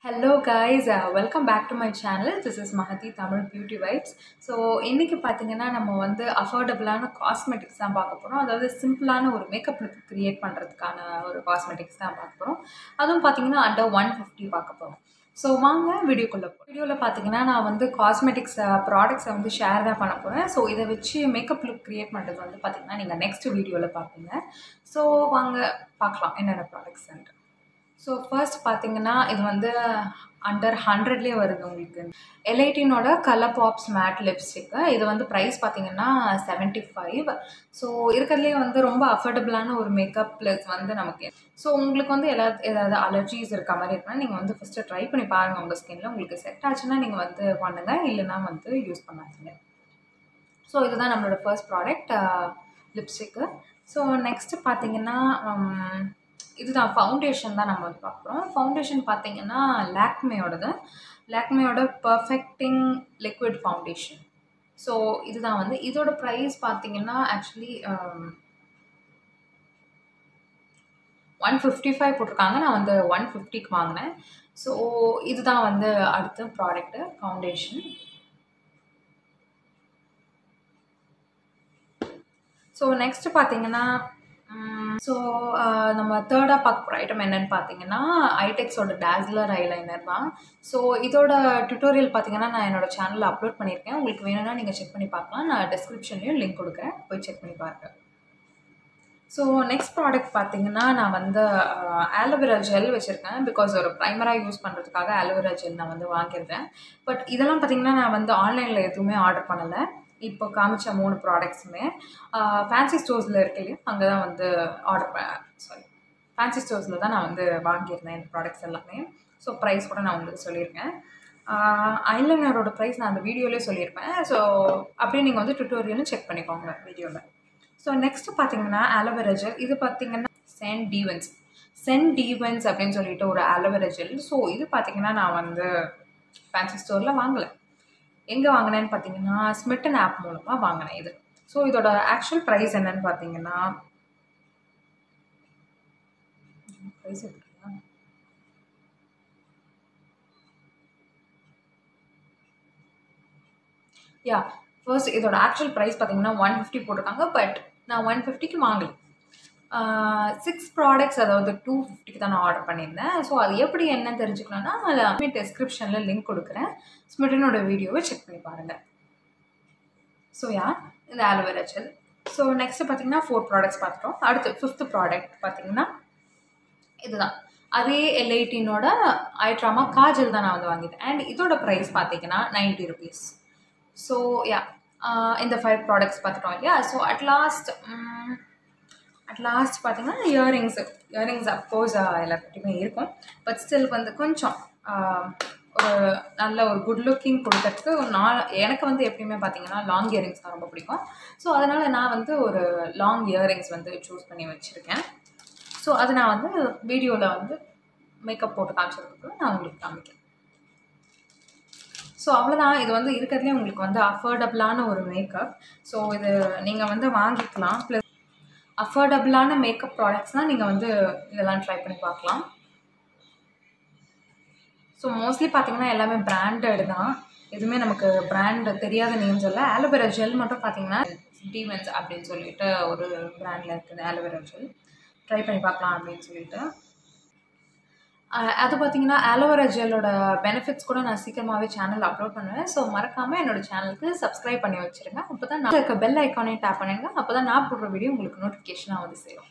Hello guys, welcome back to my channel. This is MAHATI-TAMIL Beauty Vibes. So, இன்னைக்கு பாத்தீங்கன்னா நம்ம வந்து அஃபோர்டபிளான cosmetics தான் பார்க்க போறோம். அதாவது சிம்பிளான ஒரு மேக்கப் லுக் கிரியேட் பண்றதுக்கான ஒரு காஸ்மெட்டிக்ஸ் தான் பார்க்க போறோம். அதுவும் பாத்தீங்கன்னா அண்டர் 150 பார்க்க போறோம். ஸோ வாங்க வீடியோக்குள்ள போகிறோம். வீடியோவில் பார்த்தீங்கன்னா நான் வந்து காஸ்மெட்டிக்ஸ் ப்ராடக்ட்ஸை வந்து ஷேர் தான் பண்ண போகிறேன். ஸோ இதை வச்சு மேக்கப் லுக் க்ரியேட் பண்ணுறது வந்து பார்த்தீங்கன்னா நீங்கள் நெக்ஸ்ட் வீடியோவில் பார்ப்பீங்க. ஸோ வாங்க பார்க்கலாம் என்னென்ன ப்ராடக்ட்ஸ்ன்ட்டு. ஸோ ஃபர்ஸ்ட் பார்த்தீங்கன்னா இது வந்து அண்டர் 100லேயே வருது உங்களுக்கு. எல்ஐடினோட கலர் பாப்ஸ் மேட் லிப்ஸ்டிக்கு. இது வந்து ப்ரைஸ் பார்த்தீங்கன்னா 75. ஸோ இருக்கிறதுலே வந்து ரொம்ப அஃபோர்டபுளான ஒரு மேக்கப் ப்ளஸ் வந்து நமக்கு. ஸோ உங்களுக்கு வந்து ஏதாவது அலர்ஜிஸ் இருக்க மாதிரி இருக்குன்னா நீங்கள் வந்து ஃபஸ்ட்டு ட்ரை பண்ணி பாருங்கள். உங்கள் ஸ்கின்னில் உங்களுக்கு செட் ஆச்சுன்னா நீங்கள் வந்து பண்ணுங்கள், இல்லைன்னா வந்து யூஸ் பண்ணாதீங்க. ஸோ இதுதான் நம்மளோட first product lipstick. So next பார்த்தீங்கன்னா இதுதான் ஃபவுண்டேஷன் தான் நம்ம வந்து பார்க்குறோம். ஃபவுண்டேஷன் பார்த்தீங்கன்னா லாக்மேயோட பர்ஃபெக்டிங் லிக்விட் ஃபவுண்டேஷன். ஸோ இதுதான் வந்து இதோட ப்ரைஸ் பார்த்தீங்கன்னா ஆக்சுவலி 155 போட்டிருக்காங்க. நான் வந்து 150க்கு வாங்கினேன். ஸோ இதுதான் வந்து அடுத்த ப்ராடக்ட்டு ஃபவுண்டேஷன். ஸோ நெக்ஸ்ட்டு பார்த்தீங்கன்னா நம்ம தேர்டாக பார்க்க போகிற ஐட்டம் என்னென்னு பார்த்தீங்கன்னா ஐடெக்ஸோட டேஸ்லர் ஐலைனர் தான். ஸோ இதோட டுட்டோரியல் பார்த்தீங்கன்னா நான் என்னோடய சேனலில் அப்லோட் பண்ணியிருக்கேன். உங்களுக்கு வேணும்னா நீங்கள் செக் பண்ணி பார்க்கலாம். நான் டிஸ்கிரிப்ஷன்லேயும் லிங்க் கொடுக்குறேன், போய் செக் பண்ணி பாருங்கள். ஸோ நெக்ஸ்ட் ப்ராடக்ட் பார்த்தீங்கன்னா நான் வந்து ஆலோவேரா ஜெல் வச்சுருக்கேன். பிகாஸ் ஒரு ப்ரைமராக யூஸ் பண்ணுறதுக்காக ஆலோவேரா ஜெல் நான் வந்து வாங்கியிருந்தேன். பட் இதெல்லாம் பார்த்தீங்கன்னா நான் வந்து ஆன்லைனில் எதுவுமே ஆர்டர் பண்ணலை. இப்போ காமிச்ச 3 ப்ராடக்ட்ஸுமே ஃபேன்சி ஸ்டோர்ஸில் இருக்கு இல்லையா, அங்கே தான் வந்து ஃபேன்சி ஸ்டோர்ஸில் தான் நான் வந்து வாங்கியிருந்தேன் இந்த ப்ராடக்ட்ஸ் எல்லாமே. ஸோ ப்ரைஸ் கூட நான் உங்களுக்கு சொல்லியிருக்கேன். ஐலைனரோட ப்ரைஸ் நான் அந்த வீடியோலேயே சொல்லியிருப்பேன். ஸோ அப்படியே நீங்கள் வந்து டுட்டோரியலும் செக் பண்ணிக்கோங்க வீடியோவில். ஸோ நெக்ஸ்ட்டு பார்த்தீங்கன்னா ஆலோவேரா ஜெல். இது பார்த்தீங்கன்னா சென்ட் டீவன்ஸ் அப்படின்னு சொல்லிட்டு ஒரு ஆலோவேரா ஜெல். ஸோ இது பார்த்தீங்கன்னா நான் வந்து ஃபேன்சி ஸ்டோரில் வாங்கலை. எங்கே வாங்கினேன்னு பார்த்தீங்கன்னா ஸ்மிட்டன் ஆப் மூலமாக வாங்கினேன் இது. ஸோ இதோட ஆக்சுவல் ப்ரைஸ் என்னன்னு பார்த்தீங்கன்னா ப்ரைஸ் எடுத்துக்கலாம். ஃபர்ஸ்ட் இதோட ஆக்சுவல் ப்ரைஸ் பார்த்தீங்கன்னா 150 போட்டிருக்காங்க. பட் நான் 150க்கு வாங்கலை. 6 ப்ராடக்ட்ஸ், அதாவது 250க்கு தான் நான் ஆர்டர் பண்ணியிருந்தேன். ஸோ அது எப்படி என்னன்னு தெரிஞ்சுக்கணும்னா அதில் டிஸ்கிரிப்ஷனில் லிங்க் கொடுக்குறேன். ஸ்மிட்டனோட வீடியோவை செக் பண்ணி பாருங்கள். ஸோ இந்த ஆலோவேரா ஜெல். ஸோ நெக்ஸ்ட்டு பார்த்தீங்கன்னா 4 ப்ராடக்ட்ஸ் பார்த்துட்டோம். அடுத்து 5th ப்ராடக்ட் பார்த்தீங்கன்னா இதுதான். அதே எல்ஐடினோட ஐட்ராமா காஜல் தான் நான் வந்து வாங்கிட்டேன். அண்ட் இதோட ப்ரைஸ் பார்த்தீங்கன்னா 90 rupees. ஸோ இந்த 5 ப்ராடக்ட்ஸ் பார்த்துட்டோம் இல்லையா. ஸோ அட் லாஸ்ட் பார்த்தீங்கன்னா இயரிங்ஸ் அஃப்கோர்ஸ் எல்லாத்துட்டையுமே இருக்கும். பட் ஸ்டில் வந்து கொஞ்சம் ஒரு நல்ல ஒரு குட் லுக்கிங் கொடுக்கறதுக்கு எனக்கு வந்து எப்பயுமே பார்த்தீங்கன்னா லாங் இயரிங்ஸ் தான் ரொம்ப பிடிக்கும். ஸோ அதனால் நான் வந்து ஒரு லாங் இயரிங்ஸ் வந்து சூஸ் பண்ணி வச்சுருக்கேன். ஸோ அது நான் வந்து வீடியோவில் வந்து மேக்கப் போட்டு காமிச்சதுக்கப்புறம் நான் உங்களுக்கு காமிக்கிறேன். ஸோ அவ்வளோதான். இது வந்து இருக்கிறதுலே உங்களுக்கு வந்து அஃபோர்டபுளான ஒரு மேக்கப். ஸோ இது நீங்கள் வந்து வாங்கிக்கலாம். ப்ளஸ் அஃபோர்டபுளான மேக்கப் ப்ராடக்ட்ஸ்னால் நீங்கள் வந்து இதெல்லாம் ட்ரை பண்ணி பார்க்கலாம். ஸோ மோஸ்ட்லி பார்த்தீங்கன்னா எல்லாமே பிராண்டட் தான். எதுவுமே நமக்கு பிராண்ட் தெரியாத நேம்ஸ் இல்லை. ஆலோவேரா ஜெல் மட்டும் பார்த்தீங்கன்னா டீவன்ஸ் அப்படின்னு சொல்லிட்டு ஒரு பிராண்டில் இருக்குது ஆலோவேரா ஜெல். ட்ரை பண்ணி பார்க்கலாம் அப்படின்னு சொல்லிட்டு. அது பார்த்தீங்கன்னா ஆலோவேரா ஜெல்லோட பெனிஃபிட்ஸ் கூட நான் சீக்கிரமாகவே சேனல் அப்லோட் பண்ணுவேன். ஸோ மறக்காமல் என்னோடய சேனலுக்கு சப்ஸ்கிரைப் பண்ணி வச்சுருங்க. அப்போ தான் நான் இருக்க பெல் ஐக்கானே டேப் பண்ணுங்க. அப்போ தான் நான் போடுற வீடியோ உங்களுக்கு நோட்டிஃபிகேஷனாக வந்து சேரும்.